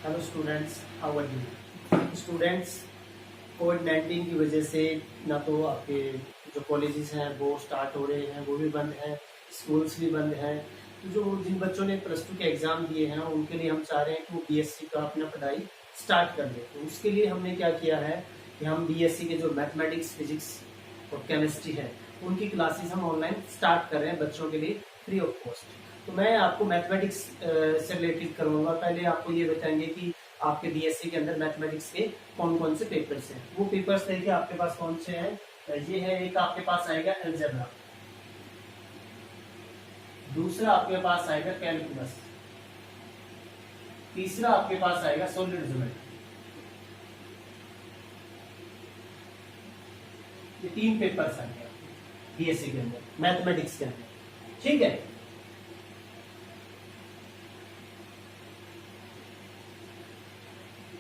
Hello students, how are you students. Covid की वजह से ना तो आपके जो कॉलेजेस हैं वो स्टार्ट हो रहे हैं, वो भी बंद हैं, स्कूल्स भी बंद हैं। तो जो जिन बच्चों ने प्लस टू के एग्ज़ाम दिए हैं उनके लिए हम चाह रहे हैं कि वो बीएससी का अपना पढ़ाई स्टार्ट कर दें। तो उसके लिए हमने क्या किया है कि हम बीएससी के जो मैथमेटिक्स, फिजिक्स और केमिस्ट्री है उनकी क्लासेस हम ऑनलाइन स्टार्ट कर रहे हैं बच्चों के लिए फ्री ऑफ कॉस्ट। तो मैं आपको मैथमेटिक्स से रिलेटेड करूँगा। पहले आपको ये बताएंगे कि आपके बीएससी के अंदर मैथमेटिक्स के कौन कौन से पेपर्स हैं। वो पेपर्स देखिए आपके पास कौन से हैं। ये है, एक आपके पास आएगा अलजेब्रा, दूसरा आपके पास आएगा कैलकुलस, तीसरा आपके पास आएगा सॉलिड ज्योमेट्री। ये 3 पेपर्स आएंगे बीएससी के अंदर मैथमेटिक्स के अंदर, ठीक है।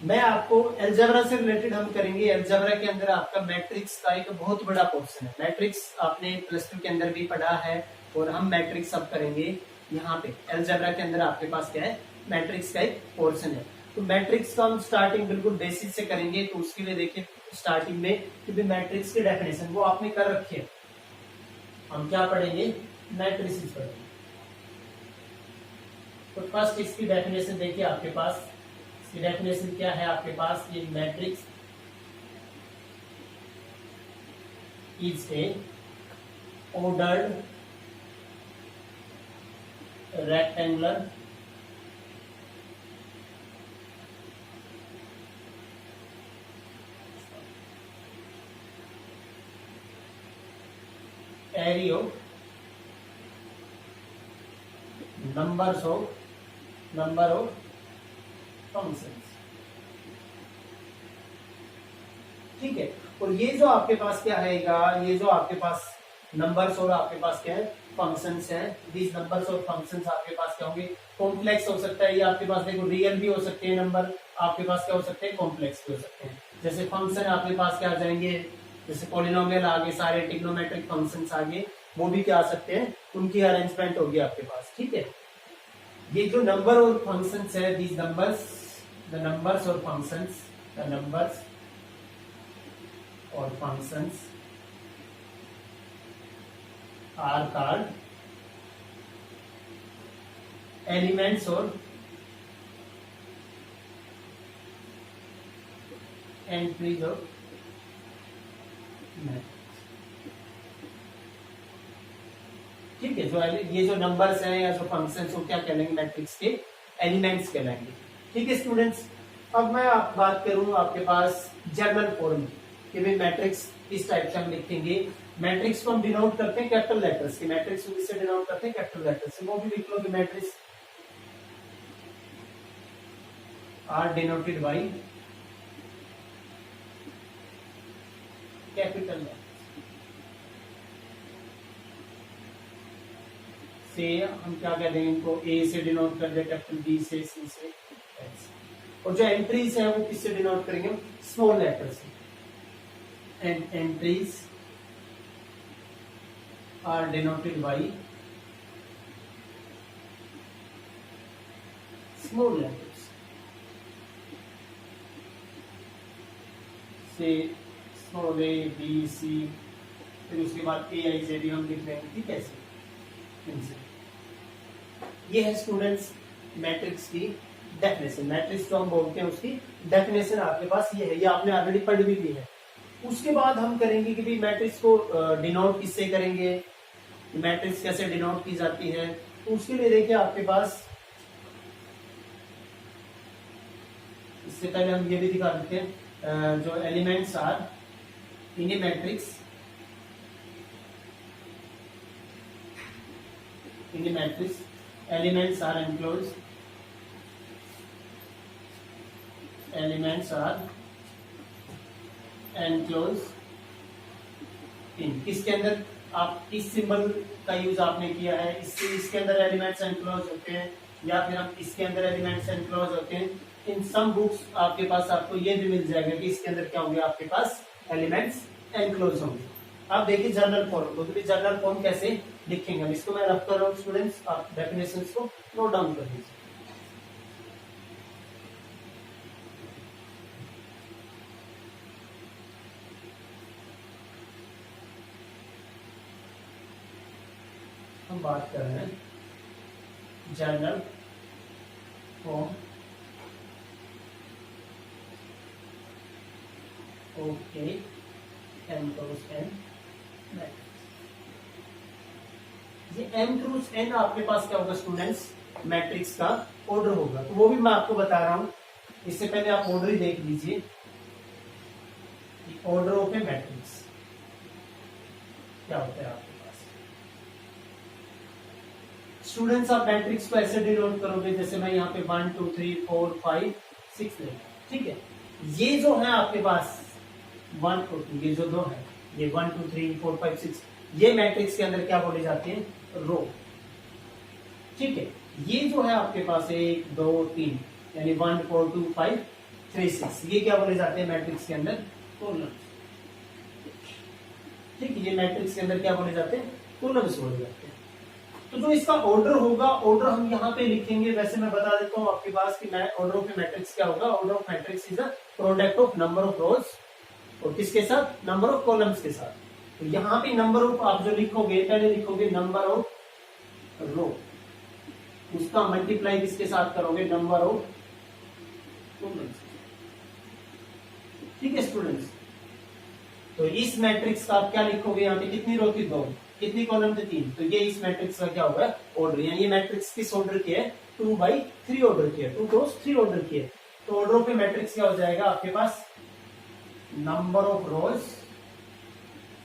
मैं आपको अलजेब्रा से रिलेटेड हम करेंगे। अलजेब्रा के अंदर आपका मैट्रिक्स का एक बहुत बड़ा पोर्शन है। मैट्रिक्स आपने प्लस टू के अंदर भी पढ़ा है और हम मैट्रिक्स अब करेंगे यहाँ पे। अलजेब्रा के अंदर आपके पास क्या है, मैट्रिक्स का एक पोर्शन है। तो मैट्रिक्स का हम स्टार्टिंग बिल्कुल बेसिक से करेंगे। तो उसके लिए देखिए स्टार्टिंग में कि मैट्रिक्स की डेफिनेशन वो आपने कर रखी है। हम क्या पढ़ेंगे, मैट्रिसेस पढ़ेंगे। तो फर्स्ट इसकी डेफिनेशन देखिए आपके पास, डेफिनेशन क्या है आपके पास, ये matrix is a ordered rectangular array of number of functions, ठीक है। और ये जो आपके पास क्या रहेगा, ये जो आपके पास नंबर्स और आपके पास क्या है, फंक्शंस हैं। दीज नंबर्स और फंक्शंस आपके पास क्या होंगे, कॉम्प्लेक्स हो सकता है। ये आपके पास देखो रियल भी हो सकते हैं नंबर, आपके पास क्या हो सकते हैं, कॉम्प्लेक्स भी हो सकते हैं। जैसे फंक्शन आपके पास क्या आ जाएंगे, जैसे पॉलिनोमियल आगे, सारे ट्रिग्नोमेट्रिक फंक्शंस आगे, वो भी क्या आ सकते हैं, उनकी अरेंजमेंट होगी आपके पास, ठीक है। ये जो नंबर और फंक्शंस है, these numbers, the numbers or functions, the numbers or functions are called elements or entries of matrix, ठीक है। जो ये जो नंबर्स हैं या जो फंक्शंस वो क्या कहलाएंगे, मैट्रिक्स के एलिमेंट्स कहलाएंगे, ठीक है स्टूडेंट्स। अब मैं आप बात करूं आपके पास जनरल फॉर्म कि भाई मैट्रिक्स इस टाइप से हम लिखेंगे। मैट्रिक्स को हम डिनोट करते हैं कैपिटल लेटर्स से, मैट्रिक्स को किससे डिनोट करते हैं, कैपिटल लेटर्स से। वो भी लिख लो कि matrix are denoted by capital letters से। हम क्या कह देंगे इनको, ए से डिनोट कर दे, कैपिटल बी से, सी से, और जो एंट्रीज है वो किससे डिनोट करेंगे, स्मॉल लेटर से। And entries are denoted by small letters से, स्मॉल ए बी सी, फिर उसके बाद ए आई जे भी हम लिख लेंगे, ठीक है। इनसे ये है स्टूडेंट्स मैट्रिक्स की डेफिनेशन। मैट्रिक्स जो हम बोलते हैं उसकी डेफिनेशन आपके पास ये है, ये आपने ऑलरेडी पढ़ भी ली है। उसके बाद हम करेंगे कि भाई मैट्रिक्स को डिनोट किससे करेंगे, मैट्रिक्स कैसे डिनोट की जाती है। तो उसके लिए देखिए आपके पास, इससे पहले हम ये भी दिखा देते हैं, जो elements are in a matrix, in the matrix elements are enclosed, elements are enclosed in, किसके अंदर, आप इस सिंबल का यूज आपने किया है, इसके अंदर एलिमेंट्स एनक्लोज होते हैं, या फिर हम इसके अंदर एलिमेंट्स एनक्लोज होते हैं। इन सम बुक्स आपके पास आपको ये भी मिल जाएगा कि इसके अंदर क्या होंगे, आपके पास एलिमेंट्स एनक्लोज होंगे। आप देखिए जनरल फॉर्म को, तो जनरल फॉर्म कैसे लिखेंगे हम, इसको मैं रख कर रहा हूँ स्टूडेंट्स, आप डेफिनेशंस को नोट डाउन कर लीजिए। हम बात कर रहे हैं general form okay M cross N matrix. ये एम क्रॉस एन आपके पास क्या होगा स्टूडेंट्स, मैट्रिक्स का ऑर्डर होगा। तो वो भी मैं आपको बता रहा हूं, इससे पहले आप ऑर्डर ही देख लीजिए, ऑर्डर ऑफ ए मैट्रिक्स क्या होता है आपके पास। स्टूडेंट्स आप मैट्रिक्स को ऐसे डिनोट करोगे, जैसे मैं यहाँ पे 1 2 3 4 5 6 ले, ठीक है। ये जो है आपके पास 1 और 2, ये जो दो है, ये 1 2 3 4 5 6, ये मैट्रिक्स के अंदर क्या बोले जाते हैं, रो, ठीक है। ये जो है आपके पास 1 2 3 यानी 1 4 2 5 3 6, ये क्या बोले जाते हैं मैट्रिक्स के अंदर, कॉलम्स, ठीक है। ये मैट्रिक्स के अंदर क्या बोले जाते हैं, कॉलम्स बोले जाते हैं। तो जो इसका ऑर्डर होगा, ऑर्डर हम यहाँ पे लिखेंगे। वैसे मैं बता देता हूँ आपके पास कि ऑर्डर ऑफ मैट्रिक्स क्या होगा। Order of matrix is a product of number of रोज और किसके साथ, नंबर ऑफ कॉलम्स के साथ। तो यहाँ पे नंबर ऑफ आप जो लिखोगे, पहले लिखोगे नंबर ऑफ रो, उसका मल्टीप्लाई किसके साथ करोगे, नंबर ऑफ कॉलम्स, ठीक है स्टूडेंट्स। तो इस मैट्रिक्स का आप क्या लिखोगे, यहाँ पे कितनी रो थी, 2, कितनी कॉलम थे, 3। तो ये इस मैट्रिक्स का क्या होगा, ऑर्डर। यानी ये मैट्रिक्स किस ऑर्डर की है, 2/3 ऑर्डर की है, 2 क्रॉस 3 ऑर्डर की है। तो ऑर्डर ऑफ ए मैट्रिक्स क्या हो जाएगा आपके पास, number of rows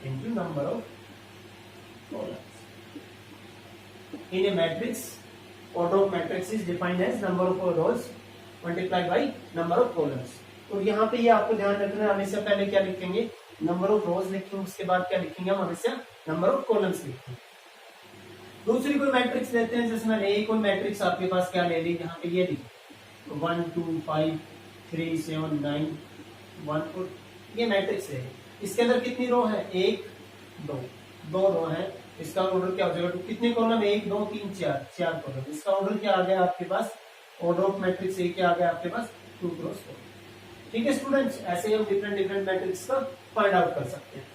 into number of columns in a matrix. Order of matrix is defined as number of rows multiplied by number of columns. तो यहाँ पे ये आपको ध्यान रखना है, हमेशा पहले क्या लिखेंगे, नंबर ऑफ रोज लिखेंगे, उसके बाद क्या लिखेंगे हम, हमेशा नंबर ऑफ कॉलम्स लिखेंगे। दूसरी कोई मैट्रिक्स लेते हैं, जैसे मैंने एक कोई मैट्रिक्स आपके पास क्या ले ली, यहाँ पे ये ली 1 2 5 3 7 9 1 4, ये मैट्रिक्स है। इसके अंदर कितनी रो है, 1 2 रो है। इसका ऑर्डर क्या हो जाएगा, तो कितने कॉलम, 1 2 3 4 कॉलम। इसका ऑर्डर क्या आ गया आपके पास, ऑर्डर ऑफ मैट्रिक्स ए क्या आ गया आपके पास, 2 क्रॉस 4, ठीक है स्टूडेंट्स। ऐसे हम डिफरेंट मैट्रिक्स का फाइंड आउट कर सकते हैं।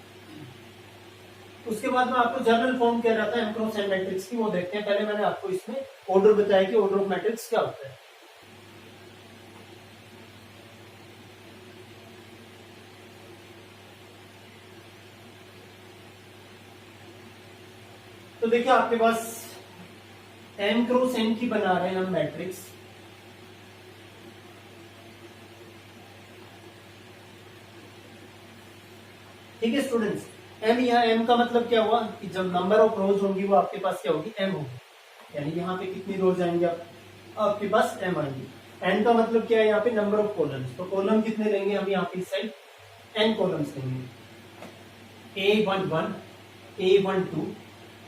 उसके बाद में आपको जनरल फॉर्म क्या रहता है एम क्रॉस एन मैट्रिक्स की, वो देखते हैं। पहले मैंने आपको इसमें ऑर्डर बताया कि ऑर्डर ऑफ मैट्रिक्स क्या होता है। तो देखिए आपके पास एम क्रॉस एन की बना रहे हैं हम मैट्रिक्स। ठीक है स्टूडेंट्स, एम, यहाँ एम का मतलब क्या हुआ कि जब नंबर ऑफ रोज होंगी वो आपके पास क्या होगी, एम होगी। यानी यहाँ पे कितनी रोज आएंगे आपके पास, एम आएंगी। एन का मतलब क्या है, यहाँ पे नंबर ऑफ कॉलम्स। तो कॉलम कितने लेंगे हम यहाँ पे इस साइड, एन कॉलम्स लेंगे। A11 A12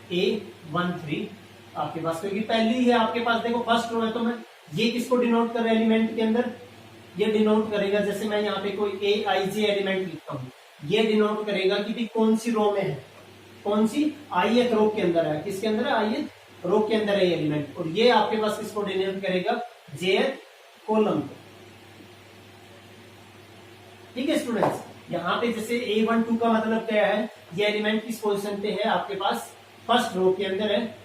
A13 आपके पास, क्योंकि पहली है आपके पास, देखो फर्स्ट रो है, तो मैं ये किसको डिनोट कर रहा है एलिमेंट के अंदर, ये डिनोट करेगा। जैसे मैं यहाँ पे कोई AIJ एलिमेंट लिखता हूँ, ये डिनोट करेगा कि भी कौन सी रो में है, कौन सी ith रो के अंदर है, किसके अंदर है, ith रो के अंदर है एलिमेंट। और ये आपके पास किसको डिनोट करेगा, jth कॉलम को। ठीक है स्टूडेंट्स, यहाँ पे जैसे A12 का मतलब क्या है, ये एलिमेंट किस पोजीशन पे है आपके पास, फर्स्ट रो के अंदर है,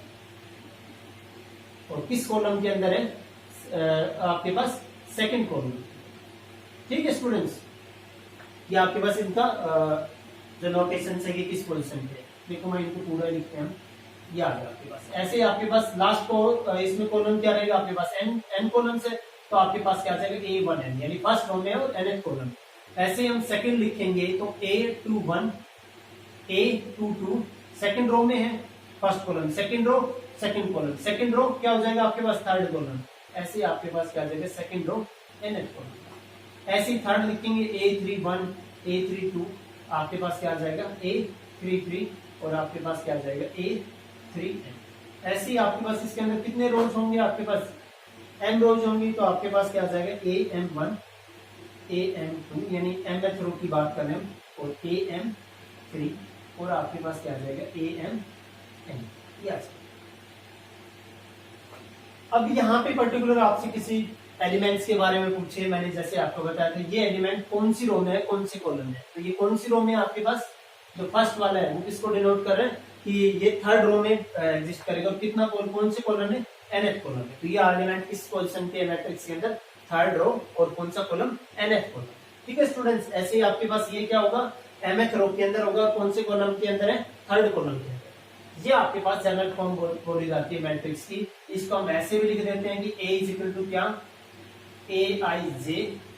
और किस कॉलम के अंदर है आपके पास, सेकंड कॉलम। ठीक है स्टूडेंट्स, ये आपके पास इनका जो नोटेशन है कि किस पोजीशन पे, देखो मैं इनको पूरा लिखते हैं, ये आ गया आपके पास। ऐसे आपके पास लास्ट को इसमें कॉलम क्या रहेगा आपके पास, n कॉलम से, तो आपके पास क्या आ जाएगा A1n, यानी फर्स्ट रो में और nth कॉलम। ऐसे हम सेकंड लिखेंगे तो A21 A22 सेकंड रो में है, first column, second row second column, second row क्या हो जाएगा आपके पास, थर्ड कॉलम। ऐसे आपके पास क्या आ जाएगा, सेकंड रो nth कॉलम। ऐसे थर्ड लिखेंगे A31 A32, आपके पास क्या आ जाएगा A33, और आपके पास क्या आ जाएगा A3n। ऐसे आपके पास इसके अंदर कितने रोज होंगे आपके पास, m रोज होंगी, तो आपके पास क्या आ जाएगा AM1 AM2, यानी mth रो की बात कर रहे हैं, और AM3, और आपके पास क्या आ जाएगा AMn। अब यहाँ पे पर्टिकुलर आपसे किसी एलिमेंट्स के बारे में पूछे, मैंने जैसे आपको बताया था ये एलिमेंट कौन सी रो में है, कौन सी कॉलम में है। तो ये कौन सी रो में है आपके पास, जो फर्स्ट वाला है वो किसको डिनोट कर रहे हैं, कि ये थर्ड रो में एग्जिस्ट करेगा और कितना कौन से कॉलम है, nth कॉलम है। तो ये आर्गुमेंट इस पोजीशन के मैट्रिक्स के अंदर थर्ड रो और कौन सा कॉलम, nth कॉलम। ठीक है स्टूडेंट्स, ऐसे ही आपके पास ये क्या होगा, mth रो के अंदर होगा, कौन से कॉलम के अंदर है, थर्ड कॉलम के अंदर। ये आपके पास जनरल फॉर्म बोली जाती है मैट्रिक्स की। इसको हम ऐसे भी लिख देते हैं कि A इज इक्वल टू क्या, AIJ,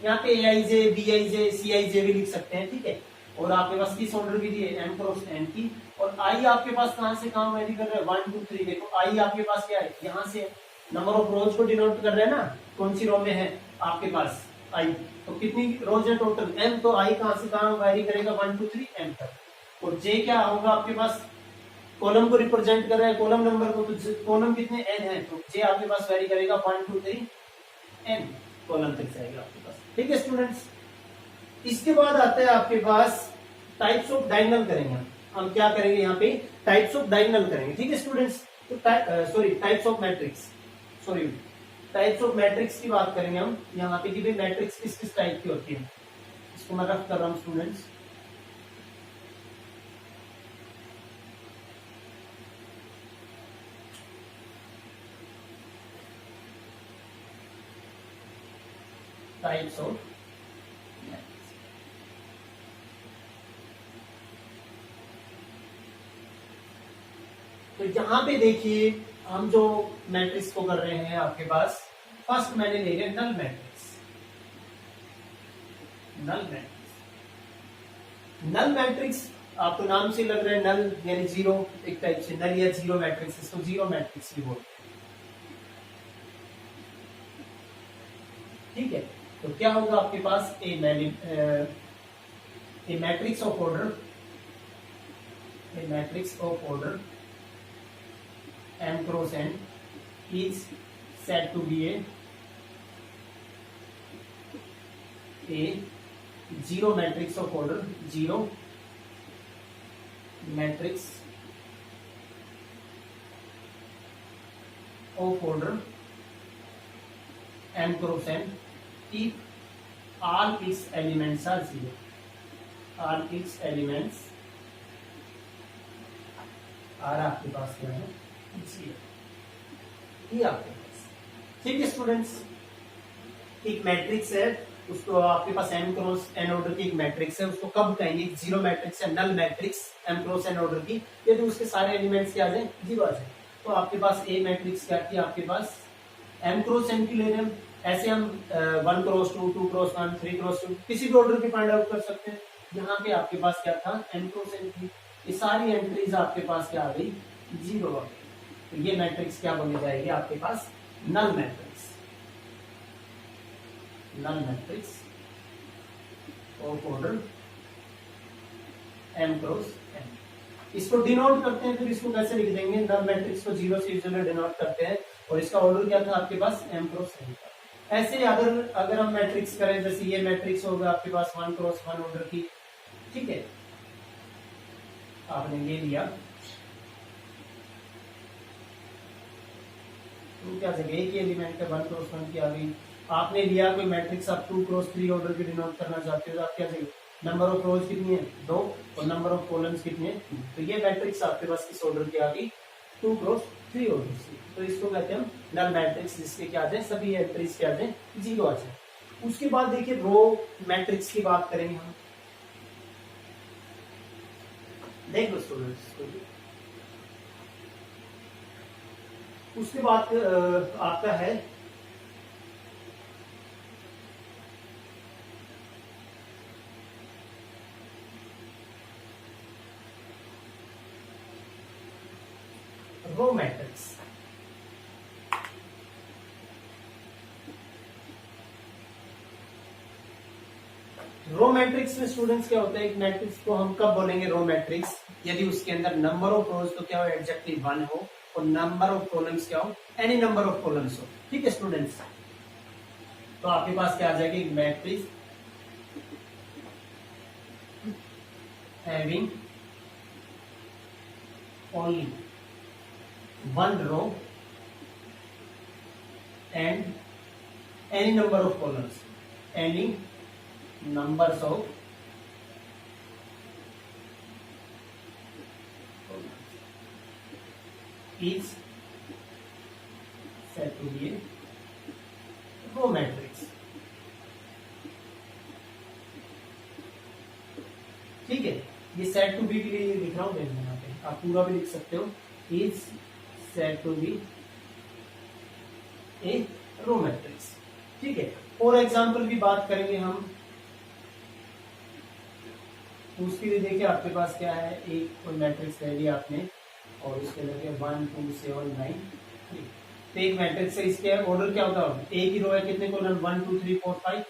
यहाँ पे AIJ, BIJ, CIJ भी लिख सकते हैं। ठीक है, और आपके पास किस ऑर्डर की दी है, M क्रॉस N की। और I आपके पास कहां से कहां वेरी कर रहा है, 1 2 3। देखो I आपके पास क्या है, यहाँ से नंबर ऑफ रोज को डिनोट कर रहे हैं ना, कौन सी रो में है आपके पास I, तो कितनी रोज है टोटल, M, तो I कहां से कहां वेरी करेगा, 1 2 3 M तक। और J क्या होगा आपके पास, कॉलम को रिप्रेजेंट कर रहा है, कॉलम नंबर को, तो कॉलम कितने n है, तो J आपके पास वेरी करेगा 1 2 3 N कॉलम तक जाएगा आपके पास। ठीक है स्टूडेंट्स, इसके बाद आता है आपके पास टाइप्स ऑफ डायगोनल करेंगे हम क्या करेंगे यहाँ पे, टाइप्स ऑफ डायगोनल करेंगे। ठीक है स्टूडेंट्स, तो types of matrix, types of matrix की बात करेंगे हम यहाँ पे कि भाई मैट्रिक्स किस किस टाइप की होती है। इसको मैं रफ कर रहा हूँ स्टूडेंट्स। टाइप्स ऑफ, तो यहां पे देखिए हम जो मैट्रिक्स को कर रहे हैं आपके पास, फर्स्ट मैंने ले लिया नल मैट्रिक्स। नल मैट्रिक्स आपको नाम से लग रहा है, नल यानी जीरो, एक टाइप से नल या जीरो मैट्रिक्स, इसको जीरो मैट्रिक्स भी बोलते हैं। ठीक है, तो क्या होगा आपके पास, a matrix of order, M cross N is said to be a zero matrix of order, zero matrix of order M cross N if all its elements are zero, all its elements are आपके पास क्या है, ये आपके पास। ठीक है students, एक matrix है, उसको आपके पास M क्रॉस N ऑर्डर की एक मैट्रिक्स है, उसको कब कहेंगे, जीरो मैट्रिक्स है, null matrix M cross N order की, यदि उसके सारे एलिमेंट्स क्या आ जाए, जीरो आ जाए। तो आपके पास ए मैट्रिक्स क्या थी, आपके पास M क्रॉस N की ले रहे हैं, ऐसे हम 1 क्रॉस 2, 2 क्रॉस 1, 3 क्रॉस 2 किसी भी ऑर्डर की फाइंड आउट कर सकते हैं। यहाँ पे आपके पास क्या था, M क्रॉस N की, ये सारी एंट्रीज आपके पास क्या आ गई, जीरो आ गई। तो ये मैट्रिक्स क्या बोली जाएगी आपके पास, null matrix, null matrix of order M cross N। इसको डिनोट करते हैं, फिर इसको कैसे लिख देंगे, नल मैट्रिक्स को जीरो से यूजुअली डिनोट करते हैं, और इसका ऑर्डर क्या था आपके पास, M क्रॉस N का। ऐसे अगर हम मैट्रिक्स करें, जैसे ये मैट्रिक्स होगा आपके पास 1 क्रॉस 1 ऑर्डर की। ठीक है, आपने ये लिया, तो क्या जगह एक ही एलिमेंट का 1 क्रॉस 1 की आ गई। आपने लिया कोई मैट्रिक्स, आप 2 क्रॉस 3 ऑर्डर की डिनोट करना चाहते हो, तो आप क्या चाहिए, नंबर ऑफ रोज कितनी है, 2, और नंबर ऑफ कॉलम्स कितने हैं, 2। तो ये मैट्रिक्स आपके पास किस ऑर्डर की आ गई, 2 क्रॉस 3 ऑर्डर की। तो इसको कहते हैं हम नल मैट्रिक्स, जिसके क्या आ जाए, सभी एंट्रीज क्या आ जाए, जीरो आ जाए। उसके बाद देखिए रो मैट्रिक्स की बात करेंगे हम। देख लो स्टूडेंट्स, उसके बाद आता है रो मैट्रिक्स। रो मैट्रिक्स में स्टूडेंट्स क्या होता है, एक मैट्रिक्स को हम कब बोलेंगे रो मैट्रिक्स, यदि उसके अंदर नंबर ऑफ रोज तो क्या हो, एग्जैक्टली 1 हो, और नंबर ऑफ कॉलम्स क्या हो, एनी नंबर ऑफ कॉलम्स हो। ठीक है स्टूडेंट्स, तो आपके पास क्या आ जाएगी, एक matrix having only 1 row and any number of columns, any numbers of is said to be a row matrix. ठीक है, ये सेड टू बी के लिए लिख रहा हूं, देखना यहाँ पे आप पूरा भी लिख सकते हो, is said to be a row matrix. ठीक है, और एग्जांपल की बात करेंगे हम, उसके लिए देखिए आपके पास क्या है, एक कोई मैट्रिक्स ले लिया आपने और उसके अंदर 1 2 7 9 3, तो एक मैट्रिक्स है, इसके ऑर्डर क्या होता है, एक ही रो है, कितने कॉलम 1 2 3 4 5,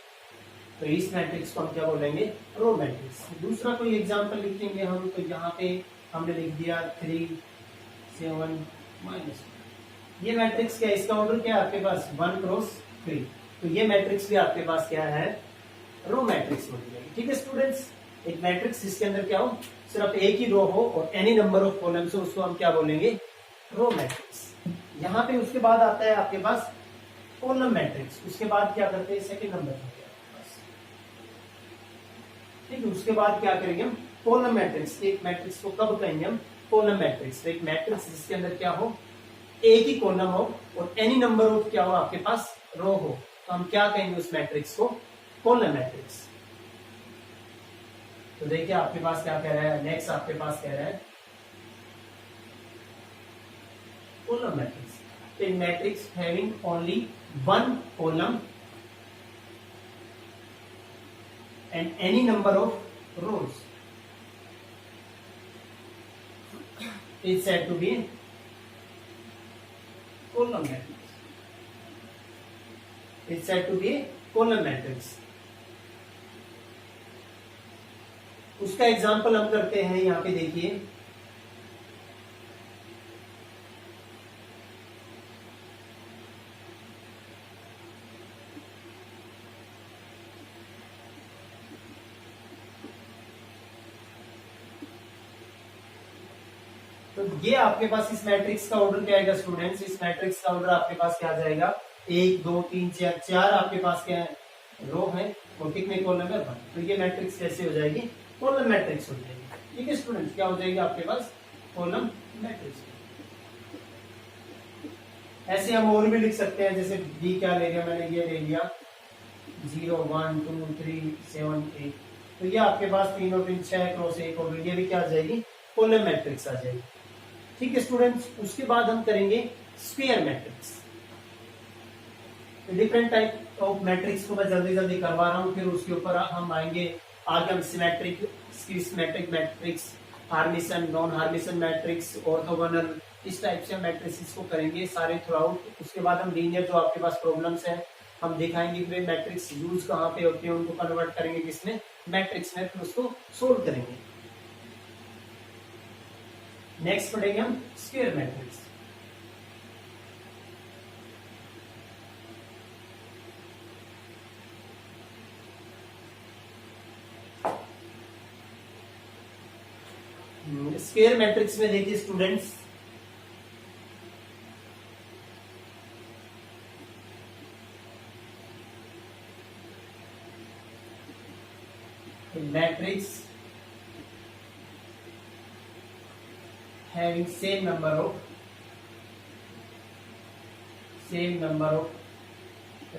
तो इस मैट्रिक्स को हम क्या बोलेंगे, रो मैट्रिक्स। दूसरा कोई एग्जांपल लिखेंगे हम, तो यहाँ पे हमने लिख दिया 3 7 -, ये मैट्रिक्स क्या है, इसका ऑर्डर क्या है आपके पास 1 क्रॉस 3, तो ये मैट्रिक्स भी आपके पास क्या है, रो मैट्रिक्स हो जाएगी। ठीक है स्टूडेंट्स, एक मैट्रिक्स जिसके अंदर क्या हो, सिर्फ एक ही रो हो और एनी नंबर ऑफ कॉलम्स हो, उसको हम क्या बोलेंगे, रो मैट्रिक्स। यहाँ पे उसके बाद आता है आपके पास कॉलम मैट्रिक्स, उसके बाद क्या करते हैं, सेकंड नंबर पे ठीक है, उसके बाद क्या करेंगे हम, कॉलम मैट्रिक्स। एक मैट्रिक्स को कब कहेंगे हम, कॉलम मैट्रिक्स। तो एक मैट्रिक्स जिसके अंदर क्या हो, एक ही कॉलम हो और एनी नंबर ऑफ क्या हो आपके पास, रो हो, तो हम क्या कहेंगे उस मैट्रिक्स को, कॉलम मैट्रिक्स। तो देखिए आपके पास क्या कह रहा है, नेक्स्ट आपके पास कह रहा है कॉलम मैट्रिक्स। तो in matrix having only one column and any number of rows is said to be column matrix, is said to be column matrix. उसका एग्जाम्पल हम करते हैं, यहां पे देखिए तो ये आपके पास इस मैट्रिक्स का ऑर्डर क्या आएगा स्टूडेंट्स, इस मैट्रिक्स का ऑर्डर आपके पास क्या आ जाएगा, 1 2 3 4 4 आपके पास क्या है, रो है और कितने कॉलम है 1, तो ये मैट्रिक्स कैसे हो जाएगी, कॉलम मैट्रिक्स हो जाएगी। ठीक है स्टूडेंट्स, क्या हो जाएगी आपके पास, कॉलम मैट्रिक्स। ऐसे हम और भी लिख सकते हैं, जैसे बी क्या ले लिया मैंने, ये ले लिया 0 1 2 3 7 8, तो ये आपके पास 3 और 3 6 क्रॉस 1 और ये भी क्या आ जाएगी, कॉलम मैट्रिक्स आ जाएगी। ठीक है स्टूडेंट्स, उसके बाद हम करेंगे square matrix. Different type of matrix को मैं जल्दी जल्दी करवा रहा हूं, फिर उसके ऊपर हम आएंगे आगे, हम symmetric, symmetric matrix, Hermitian, non Hermitian matrix, orthogonal, इस टाइप से मैट्रिक्स को करेंगे सारे थ्रू आउट। उसके बाद हम लीनियर जो आपके पास प्रॉब्लम्स है हम दिखाएंगे, फिर मैट्रिक्स यूज कहाँ पे होती है, उनको कन्वर्ट करेंगे किसमें, मैट्रिक्स में, फिर उसको सोल्व करेंगे। नेक्स्ट पढ़ेंगे हम स्क्वायर मैट्रिक्स। स्क्वायर मैट्रिक्स में देखिए students, matrix having same number of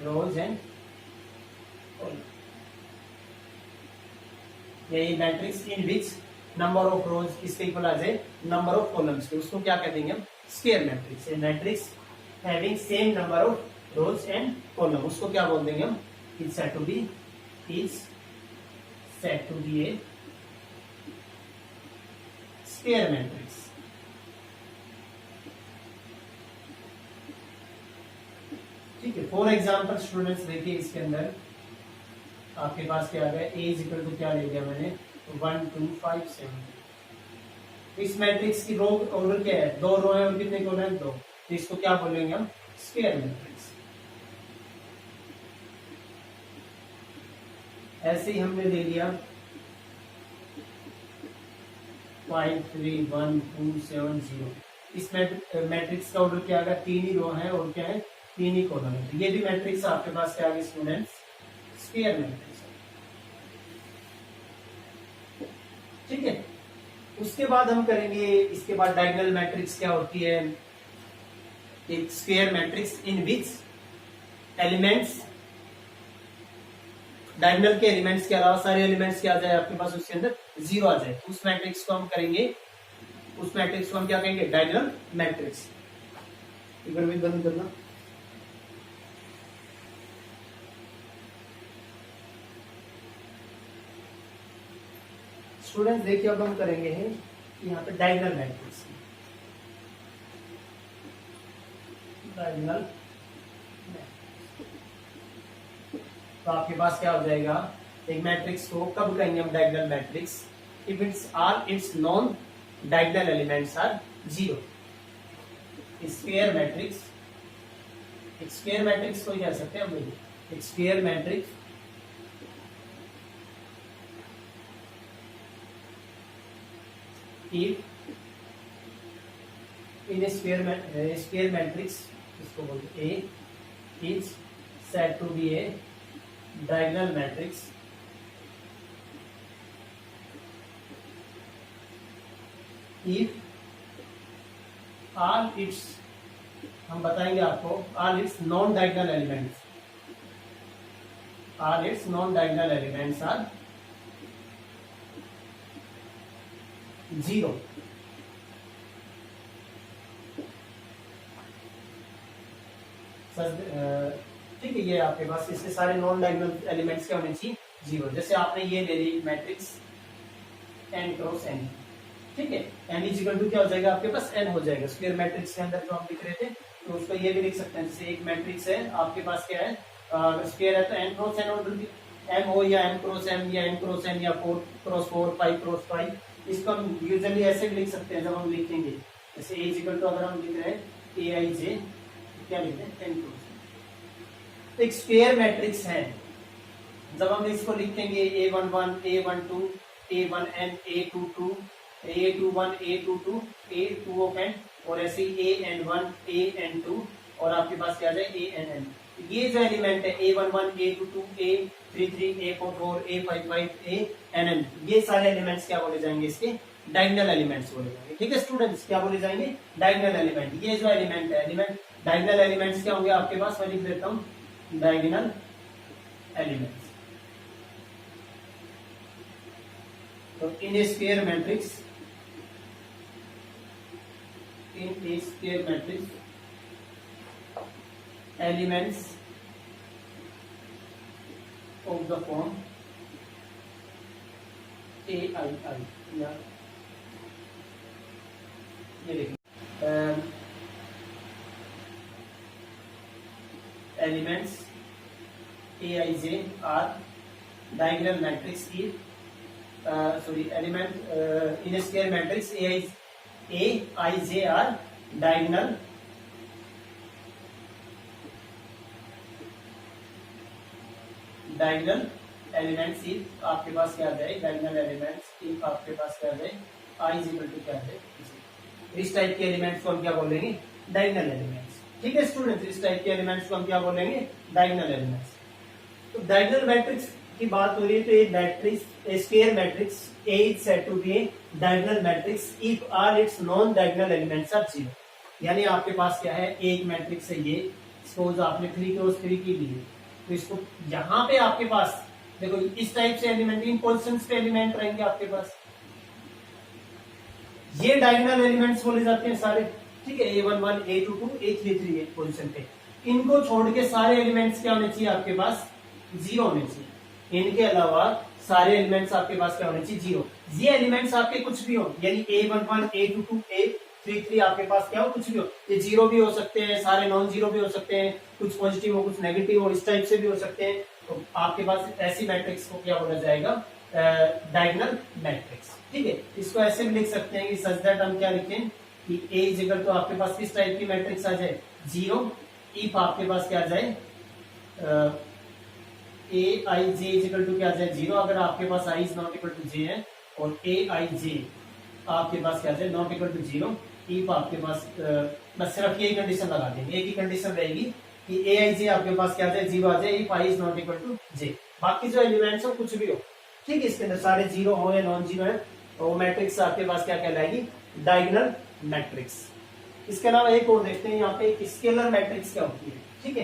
rows and columns, यही matrix in which number of रोज किसके इक्वल आ जाए, नंबर ऑफ कॉलम्स के, उसको क्या कह देंगे हम, square matrix. Matrix having same number of rows and column, उसको क्या बोल देंगे हम, is said to be a square matrix. ठीक है, फॉर एग्जाम्पल स्टूडेंट्स देखिए इसके अंदर आपके पास क्या आ गया, ए इज इक्वल टू क्या ले लिया मैंने, 1 2 5 7। इस मैट्रिक्स की रो ऑर्डर क्या है, 2 रो है और कितने कॉलम है, 2, तो इसको क्या बोलेंगे हम, स्क्वायर मैट्रिक्स। ऐसे ही हमने ले लिया 5 3 1 2 7 0, इस मैट्रिक्स का ऑर्डर क्या आ गया, 3 ही रो है और क्या है, 3 ही कॉलम है, ये भी मैट्रिक्स आपके पास क्या आ गया स्टूडेंट्स, स्क्वायर मैट्रिक्स। ठीक है, उसके बाद हम करेंगे, इसके बाद डायगोनल मैट्रिक्स क्या होती है, एक स्क्वायर मैट्रिक्स इन विच एलिमेंट्स, डायगोनल के एलिमेंट्स के अलावा सारे एलिमेंट्स क्या आ जाए आपके पास, उसके अंदर जीरो आ जाए, उस मैट्रिक्स को हम करेंगे, उस मैट्रिक्स को हम क्या कहेंगे, डायगोनल मैट्रिक्स। एक बार बंद करना। स्टूडेंट्स देखिए अब हम करेंगे हैं यहाँ पे डायगोनल मैट्रिक्स, डायगोनल। तो आपके पास क्या हो जाएगा, एक मैट्रिक्स को कब कहेंगे हम diagonal matrix, if its are its non diagonal elements are zero. Square matrix, square matrix को कह सकते हैं हम, square matrix if in a square matrix, इसको बोलते A is said to be a diagonal matrix if all its, हम बताएंगे आपको, all its non diagonal elements, all its non diagonal elements are zero. ठीक है, ये आपके पास इसके सारे नॉन डायगोनल एलिमेंट्स क्या होने चाहिए, जीरो। जैसे आपने ये ले ली मैट्रिक्स n क्रॉस n, ठीक है, n इज इक्वल टू क्या हो जाएगा आपके पास, n हो जाएगा। स्क्वायर मैट्रिक्स के अंदर जो हम लिख रहे थे, तो उसको ये भी लिख सकते हैं, जैसे एक मैट्रिक्स है आपके पास क्या है, अगर स्क्वायर है तो n क्रॉस n m हो, या m क्रॉस m, या n क्रॉस n, या 4 क्रॉस 4, 5 क्रॉस 5। इसको हम यूजुअली ऐसे भी लिख सकते हैं, जब हम लिखेंगे जैसे a इक्वल टू, अगर हम लिख रहे हैं aij, क्या लिख रहे हैं, n क्रॉस। एक स्क्वायर मैट्रिक्स है, जब हम इसको लिखेंगे a11, a12, a1n, a22, a21, a22, a2n, और ऐसे an1, an2, और आपके पास क्या आ जाए ann। ये जो एलिमेंट है a11, a22, a33, a44, a55, ann, ये सारे एलिमेंट्स क्या बोले जाएंगे, इसके डायगोनल एलिमेंट्स बोले जाएंगे। ठीक है स्टूडेंट्स, क्या बोले जाएंगे, डायगोनल एलिमेंट। ये जो एलिमेंट है, एलिमेंट डायगोनल एलिमेंट्स क्या होंगे आपके पास, मैं लिख देता हूं डायगोनल एलिमेंट्स। तो in a square matrix, in a square matrix elements of the form aii, या ये देखिए elements aij are diagonal matrix if element in a square matrix aij are diagonal elements if आपके पास क्या आ जाए, diagonal elements if आपके पास क्या आ जाए, आई इज इक्वल टू क्या आ जाए, इस टाइप के एलिमेंट्स को हम क्या बोलेंगे, डायगोनल एलिमेंट्स। ठीक है स्टूडेंट्स, इस टाइप के एलिमेंट्स को हम क्या बोलेंगे, डायगोनल एलिमेंट्स। तो डायगोनल मैट्रिक्स की बात हो रही है, तो ये matrix, square matrix A is said to be a diagonal matrix if all its non diagonal elements are zero। यानी आपके पास क्या है, एक मैट्रिक्स है ये, सपोज आपने 3 क्रॉस 3 की ली है, तो इसको यहाँ पे आपके पास देखो इस टाइप से एलिमेंट, इन पोजीशंस पे एलिमेंट रहेंगे आपके पास, ये डायगोनल एलिमेंट्स बोले जाते हैं सारे। ठीक है, a11, a22, a33 एक पोजीशन पे, इनको छोड़ के सारे एलिमेंट्स क्या होने चाहिए आपके पास, जीरो होने चाहिए। इनके अलावा सारे एलिमेंट्स आपके पास क्या होने चाहिए, जीरो। ये एलिमेंट्स आपके कुछ भी हो, यानी a11, a22, a33 आपके पास क्या हो, कुछ भी हो, ये जीरो भी हो सकते हैं, सारे नॉन जीरो भी हो सकते हैं, कुछ पॉजिटिव हो, कुछ नेगेटिव हो, इस टाइप से भी हो सकते हैं। तो आपके पास ऐसी मैट्रिक्स को क्या बोला जाएगा, डायगोनल मैट्रिक्स। ठीक है, इसको ऐसे भी लिख सकते हैं कि सच दैट हम क्या लिखें कि A इज इक्वल टू आपके पास किस टाइप की मैट्रिक्स आ जाए, जीरो, इफ आपके पास क्या आ जाए, ए आई जे इज इक्वल टू क्या आ जाए, जीरो, अगर आपके पास आई इज नॉट इक्वल टू जे है, और ए आई जे आपके पास क्या आ जाए, not equal to zero, if आपके पास बस सिर्फ यही कंडीशन लगा देंगे, एक ही कंडीशन रहेगी कि ए आई जे आपके पास क्या आ जाए, जीरो आ जाए, if I is not equal to J. बाकी जो एलिमेंट्स हो कुछ भी हो, ठीक है, इसके अंदर सारे जीरो हो या नॉन जीरो है, तो मैट्रिक्स आपके पास क्या कहलाएगी, डायगोनल मैट्रिक्स। इसके अलावा एक और देखते हैं यहाँ पे स्केलर मैट्रिक्स क्या होती है। ठीक है,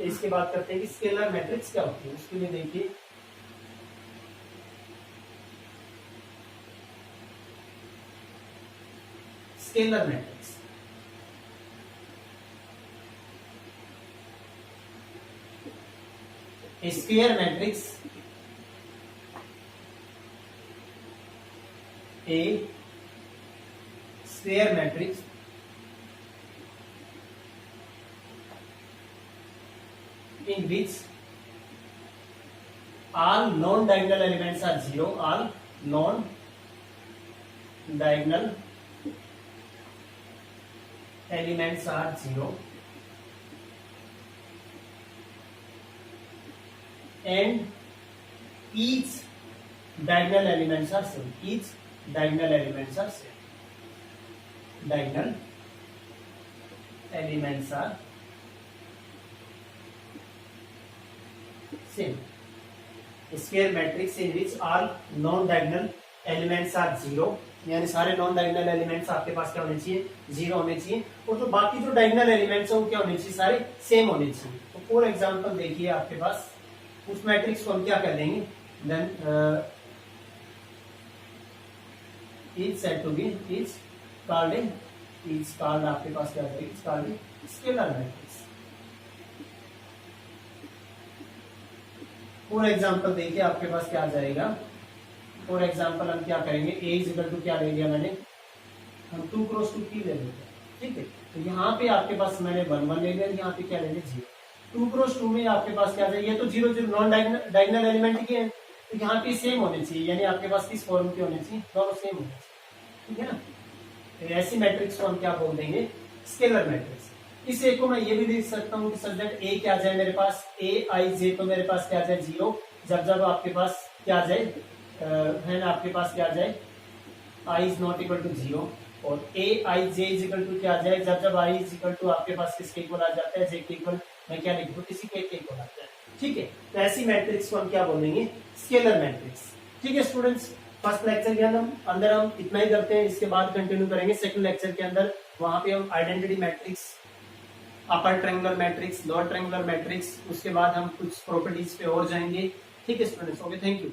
इसके बात करते हैं कि स्केलर मैट्रिक्स क्या होती है। उसके लिए देखिए scalar matrix, square matrix A square matrix in which all non-diagonal elements are zero, all non-diagonal elements are zero, and each diagonal elements are same. Each diagonal elements are same. Diagonal elements are same. Square matrix in which all non-diagonal elements are zero, यानी सारे non diagonal elements आपके पास क्या होने चाहिए, zero होने चाहिए, और जो बाकी जो डायगोनल एलिमेंट्स हैं वो क्या होने चाहिए, सारे सेम होने चाहिए। तो फॉर एग्जांपल देखिए आपके पास उस मैट्रिक्स को हम क्या कर देंगे, then is said to be is called आपके पास क्या होगा, is called scalar matrix. For example देखिए आपके पास क्या आ जाएगा, फॉर एग्जाम्पल हम क्या करेंगे, ए इज इक्वल टू क्या ले लिया मैंने, हम 2 क्रॉस 2 की ले लेते हैं। ठीक है, तो यहाँ पे आपके पास मैंने 1 1 ले लिया, यहाँ पे क्या ले लिया 0। 2 क्रॉस 2 में आपके पास क्या जाए, ये तो 0 0 नॉन डायगोनल एलिमेंट के हैं, तो यहाँ पे सेम होने चाहिए, यानी आपके पास किस फॉर्म के होने चाहिए, दोनों सेम होने चाहिए। ठीक है ना, तो ऐसी मैट्रिक्स को हम क्या बोल देंगे, स्केलर मैट्रिक्स। इस ए को मैं ये भी लिख सकता हूँ कि सब्जेक्ट ए क्या जाए मेरे पास, ए आई जे, तो मेरे पास क्या जाए 0, जब आपके पास क्या जाए है ना, आपके पास क्या जाए आई इज नॉट इक्वल टू 0, और ए आई जे इज इक्वल टू क्या जाए, जब आई इज इक्वल टू आपके पास किसके इक्वल आ जाता है, जे के इक्वल, मैं क्या लिख दूं, किसी के इक्वल आता है। ठीक है, तो ऐसी मैट्रिक्स को हम क्या बोलेंगे, स्केलर मैट्रिक्स। ठीक है स्टूडेंट्स, फर्स्ट लेक्चर के अंदर हम इतना ही करते हैं, इसके बाद कंटिन्यू करेंगे सेकंड लेक्चर के अंदर। वहां पे हम identity matrix, upper triangular matrix, lower triangular matrix, उसके बाद हम कुछ प्रॉपर्टीज पे और जाएंगे। ठीक है स्टूडेंट्स, ओके, थैंक यू।